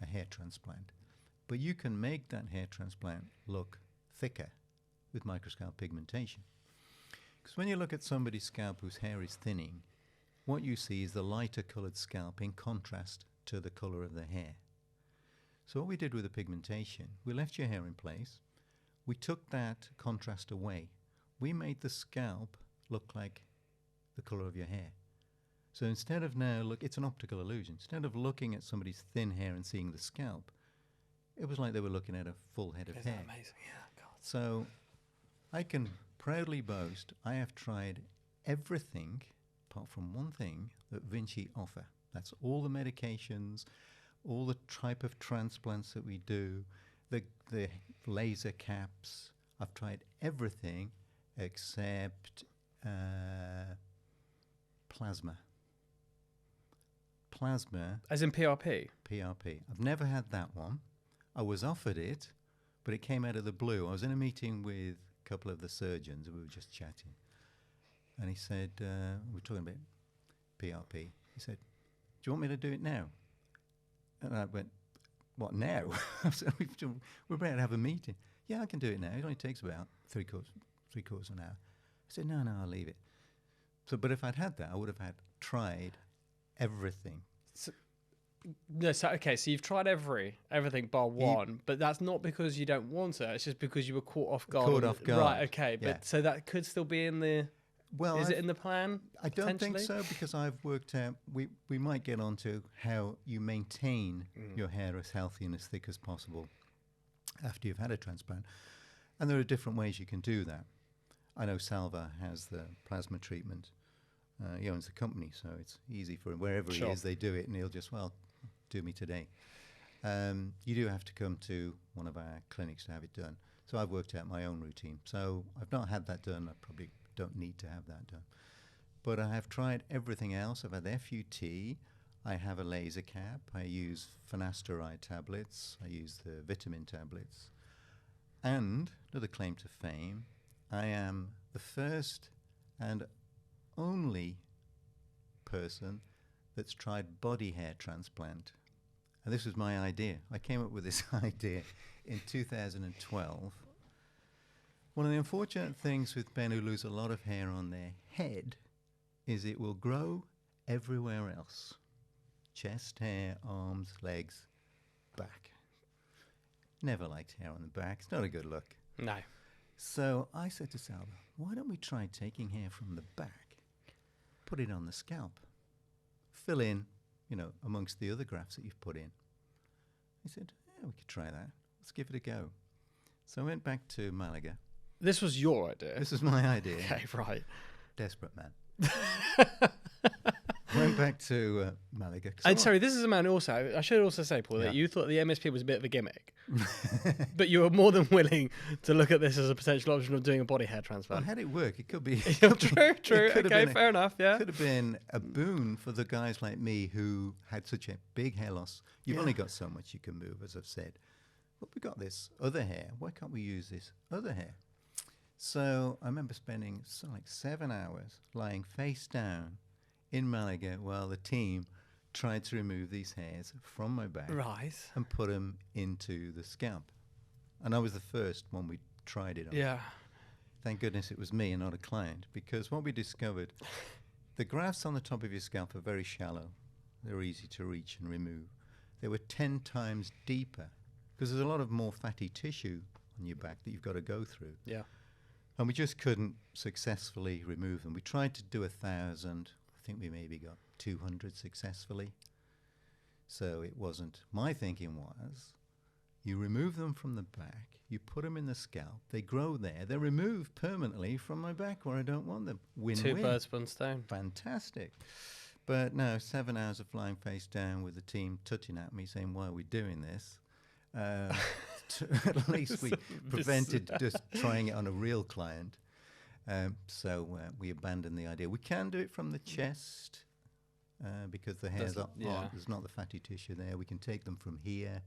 a hair transplant. But you can make that hair transplant look thicker with microscal pigmentation. Because when you look at somebody's scalp whose hair is thinning, what you see is the lighter coloured scalp in contrast to the colour of the hair. So what we did with the pigmentation, we left your hair in place. We took that contrast away. We made the scalp look like the colour of your hair. So instead of it's an optical illusion. Instead of looking at somebody's thin hair and seeing the scalp, it was like they were looking at a full head of hair. Isn't that amazing? Yeah, God. So I can proudly boast I have tried everything apart from one thing that Vinci offer. That's all the medications, all the type of transplants that we do, the laser caps. I've tried everything except plasma. Plasma. As in PRP? PRP. I've never had that one. I was offered it, but it came out of the blue. I was in a meeting with a couple of the surgeons and we were just chatting. And he said, we were talking about PRP. He said, do you want me to do it now? And I went, what, now? We're about to have a meeting. Yeah, I can do it now. It only takes about three quarters of an hour. I said, no, I'll leave it. So, but if I'd had that, I would have tried everything. So you've tried everything bar one, but that's not because you don't want it. It's just because you were caught off guard. Right, okay. Yeah. But so that could still be in the... Well, is it in the plan? I don't think so, because I've worked out, we might get onto how you maintain your hair as healthy and as thick as possible after you've had a transplant. And there are different ways you can do that. I know Salva has the plasma treatment. He owns the company, so it's easy for him. Wherever he is, they do it, and he'll just, do me today. You do have to come to one of our clinics to have it done. So I've worked out my own routine. So I've not had that done. I probably don't need to have that done. But I have tried everything else. I've had FUT. I have a laser cap. I use finasteride tablets. I use the vitamin tablets. And another claim to fame, I am the first and only person that's tried body hair transplant. And this was my idea. I came up with this idea in 2012. One of the unfortunate things with men who lose a lot of hair on their head is it will grow everywhere else. Chest hair, arms, legs, back. Never liked hair on the back. It's not a good look. No. So I said to Salva, why don't we try taking hair from the back, put it on the scalp, fill in, amongst the other grafts that you've put in. He said, yeah, we could try that. Let's give it a go. So I went back to Malaga. This was your idea? This was my idea. Okay, right. Desperate man. Went back to Malaga. And sorry, this is a man also, I should also say, Paul, that you thought the MSP was a bit of a gimmick. But you were more than willing to look at this as a potential option of doing a body hair transplant. Well, had it work, it could be... True. Okay, fair enough, yeah. It could have been a boon for the guys like me who had such a big hair loss. You've only got so much you can move, as I've said. But we got this other hair. Why can't we use this other hair? So I remember spending like 7 hours lying face down in Malaga while the team tried to remove these hairs from my back and put them into the scalp. And I was the first one we tried it on. Yeah. Thank goodness it was me and not a client, because what we discovered, the grafts on the top of your scalp are very shallow. They're easy to reach and remove. They were 10 times deeper because there's a lot of more fatty tissue on your back that you've got to go through. Yeah. And we just couldn't successfully remove them. We tried to do 1,000. I think we maybe got 200 successfully. So it wasn't. My thinking was, you remove them from the back, you put them in the scalp, they grow there, they're removed permanently from my back where I don't want them. Win-win. 2 birds, 1 stone. Fantastic. But no, 7 hours of flying face down with the team tutting at me saying, why are we doing this? At least we prevented just trying it on a real client. So we abandoned the idea. We can do it from the chest because the hairs there's not the fatty tissue there. We can take them from here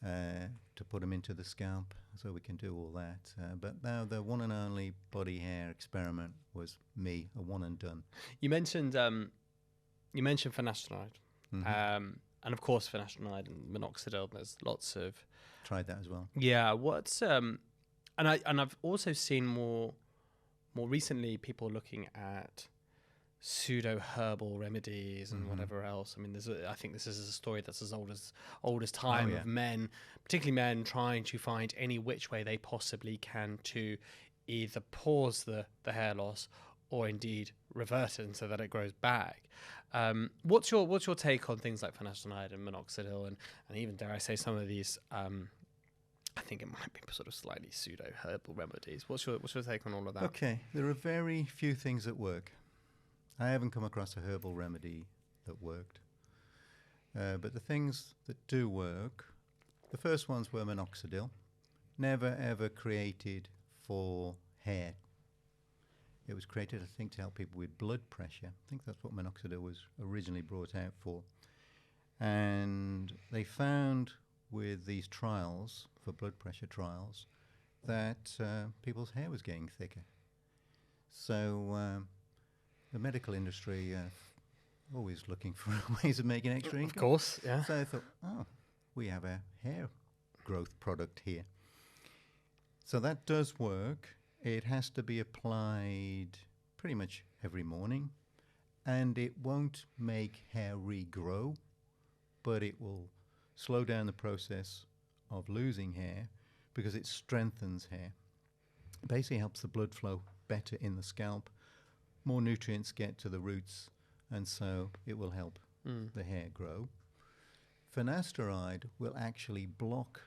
to put them into the scalp. So we can do all that. But now the one and only body hair experiment was me, a one and done. You mentioned finasteride. And of course, finasteride and minoxidil. There's lots of tried that as well. Yeah, what's and I've also seen more recently people looking at pseudo herbal remedies and whatever else. I mean, I think this is a story that's as old as time of men, particularly men, trying to find any which way they possibly can to either pause the hair loss or indeed revert it so that it grows back. What's your take on things like finasteride and minoxidil and even, dare I say, some of these I think it might be sort of slightly pseudo herbal remedies. What's your take on all of that? Okay, there are very few things that work. I haven't come across a herbal remedy that worked. But the things that do work, the first ones were minoxidil, never ever created for hair. It was created, I think, to help people with blood pressure. I think that's what minoxidil was originally brought out for. And they found with these trials, for blood pressure trials, that people's hair was getting thicker. So the medical industry always looking for ways of making extra income. Of course, yeah. So I thought, we have a hair growth product here. So that does work. It has to be applied pretty much every morning, and it won't make hair regrow, but it will slow down the process of losing hair because it strengthens hair. It basically helps the blood flow better in the scalp. More nutrients get to the roots, and so it will help the hair grow. Finasteride will actually block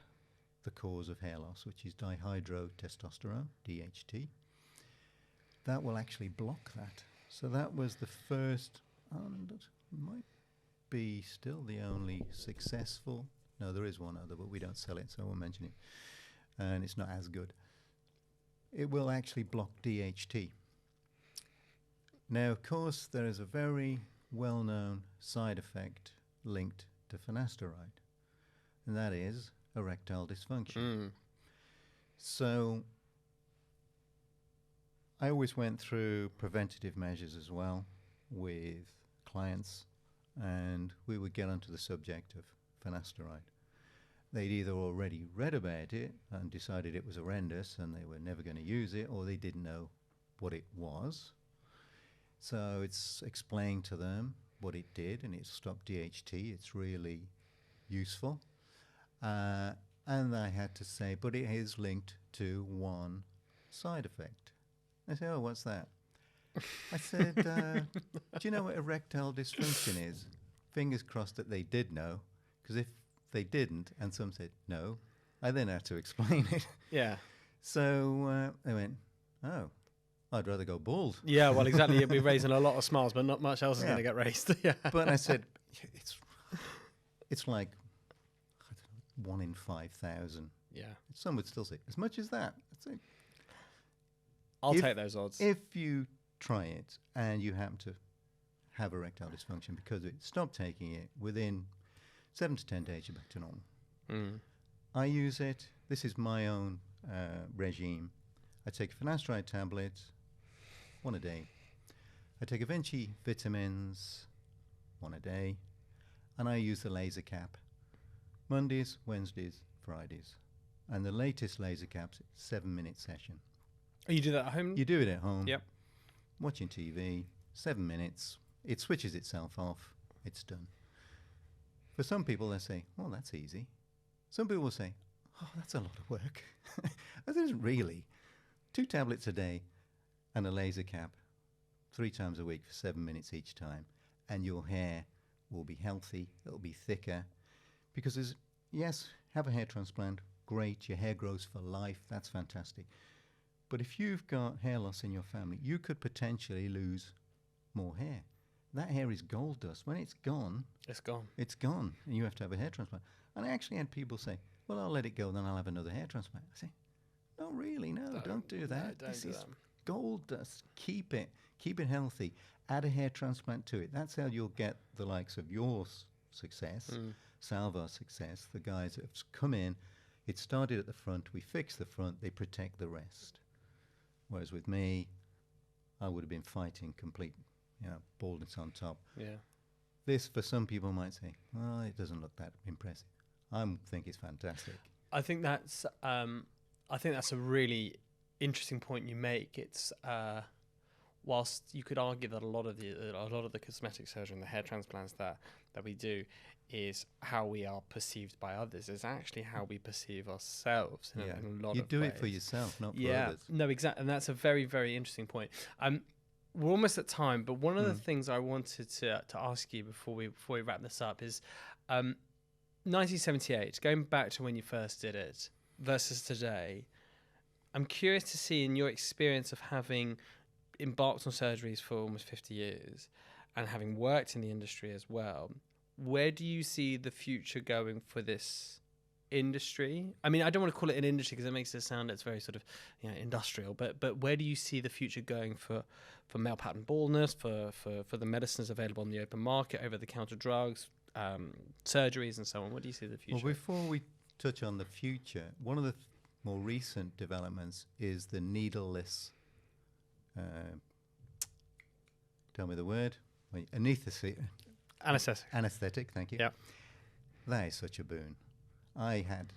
the cause of hair loss, which is dihydrotestosterone, DHT. That will actually block that. So that was the first, and it might be still the only successful. No, there is one other, but we don't sell it, so I won't mention it. And it's not as good. It will actually block DHT. Now, of course, there is a very well-known side effect linked to finasteride, and that is erectile dysfunction. So I always went through preventative measures as well with clients, and we would get onto the subject of finasteride. They'd either already read about it and decided it was horrendous and they were never going to use it, or they didn't know what it was. So it's explained to them what it did, and it stopped DHT. It's really useful. And I had to say, but it is linked to one side effect. They say, oh, what's that? I said, do you know what erectile dysfunction is? Fingers crossed that they did know, because if they didn't, and some said no, I then had to explain it. Yeah. So they went, oh, I'd rather go bald. Yeah, well, exactly. You'll be raising a lot of smiles, but not much else is Yeah. going to get raised. Yeah. But I said, it's like I don't know, 1 in 5,000. Yeah. Some would still say, as much as that. I'd say, I'll If- take those odds. if you try it and you happen to have erectile dysfunction because of it, stop taking it. Within 7 to 10 days, you're back to normal. Mm. I use it. This is my own regime. I take a finasteride tablet, 1 a day. I take a Vinci vitamins, 1 a day. And I use the laser cap. Mondays, Wednesdays, Fridays. And the latest laser cap's 7-minute session. Oh, you do that at home? You do it at home. Yep. Watching TV, 7 minutes. It switches itself off. It's done. For some people, they say, "Oh, that's easy." Some people will say, "Oh, that's a lot of work." That isn't really. 2 tablets a day and a laser cap 3 times a week for 7 minutes each time, and your hair will be healthy. It'll be thicker. Because yes, have a hair transplant. Great. Your hair grows for life. That's fantastic. But if you've got hair loss in your family, you could potentially lose more hair. That hair is gold dust. When it's gone, It's gone. it's gone, and you have to have a hair transplant. And I actually had people say, "Well, I'll let it go, then I'll have another hair transplant." I say, "No, really, no, don't do that. Don't This do is that. gold dust. Keep it healthy. Add a hair transplant to it. That's how you'll get the likes of your success, Salvar's success, the guys that have come in. It started at the front. We fix the front. They protect the rest. Whereas with me, I would have been fighting complete, baldness on top. Yeah. This, for some people, might say, "Well, it doesn't look that impressive." I think it's fantastic. I think that's a really interesting point you make. It's whilst you could argue that a lot of the cosmetic surgery and the hair transplants that we do is how we are perceived by others. It's actually how we perceive ourselves in a lot of ways. You do it for yourself, not for others. No, exactly, and that's a very, very interesting point. We're almost at time, but one of the things I wanted to ask you before we wrap this up is 1978, going back to when you first did it versus today. I'm curious to see, in your experience of having embarked on surgeries for almost 50 years and having worked in the industry as well, where do you see the future going for this industry? I mean, I don't want to call it an industry because it makes it sound it's very sort of industrial, but where do you see the future going for male pattern baldness, for the medicines available on the open market, over-the-counter drugs, surgeries and so on? What do you see the future? Well, before we touch on the future, one of the more recent developments is the needleless, tell me the word, anesthetic, thank you. Yeah. That is such a boon.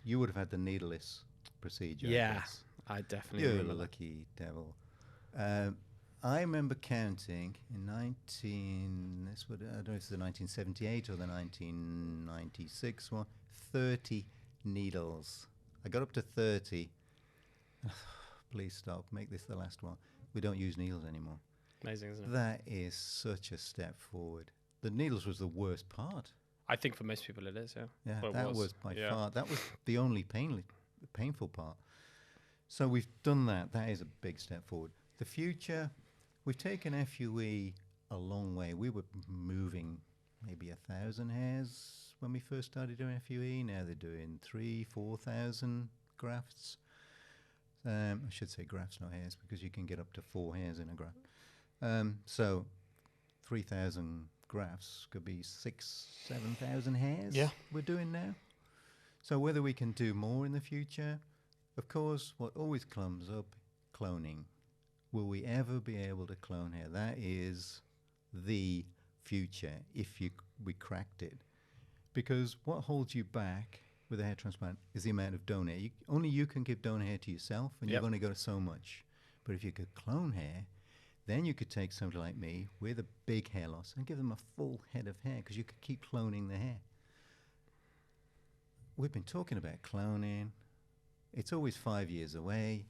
You would have had the needleless procedure. I Yeah, guess. I definitely You're a remember that. lucky devil. I remember counting in I don't know if it's the 1978 or the 1996 one, 30 needles. I got up to 30. Please stop. Make this the last one. We don't use needles anymore. Amazing, isn't it? That is such a step forward. The needles was the worst part. I think for most people it is, yeah. Yeah, Well, it that was by yeah. far. That was the only painful part. So we've done that. That is a big step forward. The future, we've taken FUE a long way. We were moving maybe 1,000 hairs when we first started doing FUE. Now they're doing 3,000-4,000 grafts. I should say grafts, not hairs, because you can get up to 4 hairs in a graft. So 3,000 grafts could be 6,000-7,000 hairs. Yeah. We're doing now. So whether we can do more in the future, of course, what always comes up, cloning. Will we ever be able to clone hair? That is the future if we cracked it. Because what holds you back with a hair transplant is the amount of donor hair. Only you can give donor hair to yourself, and you've only got so much. But if you could clone hair, then you could take somebody like me with a big hair loss and give them a full head of hair because you could keep cloning the hair. we've been talking about cloning. It's always 5 years away.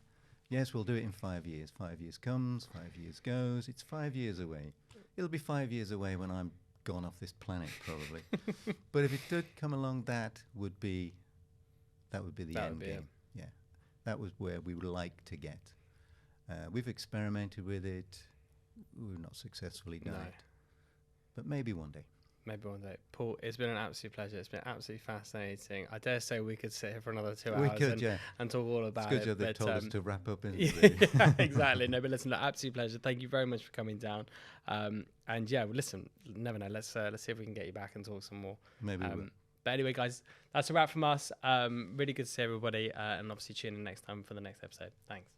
Yes, we'll do it in 5 years. 5 years comes, 5 years goes. It's 5 years away. It'll be 5 years away when I'm gone off this planet, probably. But if it did come along, that would be the end game. Yeah, that was where we would like to get. We've experimented with it. We've not successfully done it. But maybe one day. Maybe one day. Paul, it's been an absolute pleasure. It's been absolutely fascinating. I dare say we could sit here for another 2 We hours could, and talk all about it's good it. They told us to wrap up. Yeah, exactly. No, but listen, absolute pleasure. Thank you very much for coming down. And yeah, well, listen, never know. Let's see if we can get you back and talk some more. Maybe we will. But anyway, guys, that's a wrap from us. Really good to see everybody. And obviously tune in next time for the next episode. Thanks.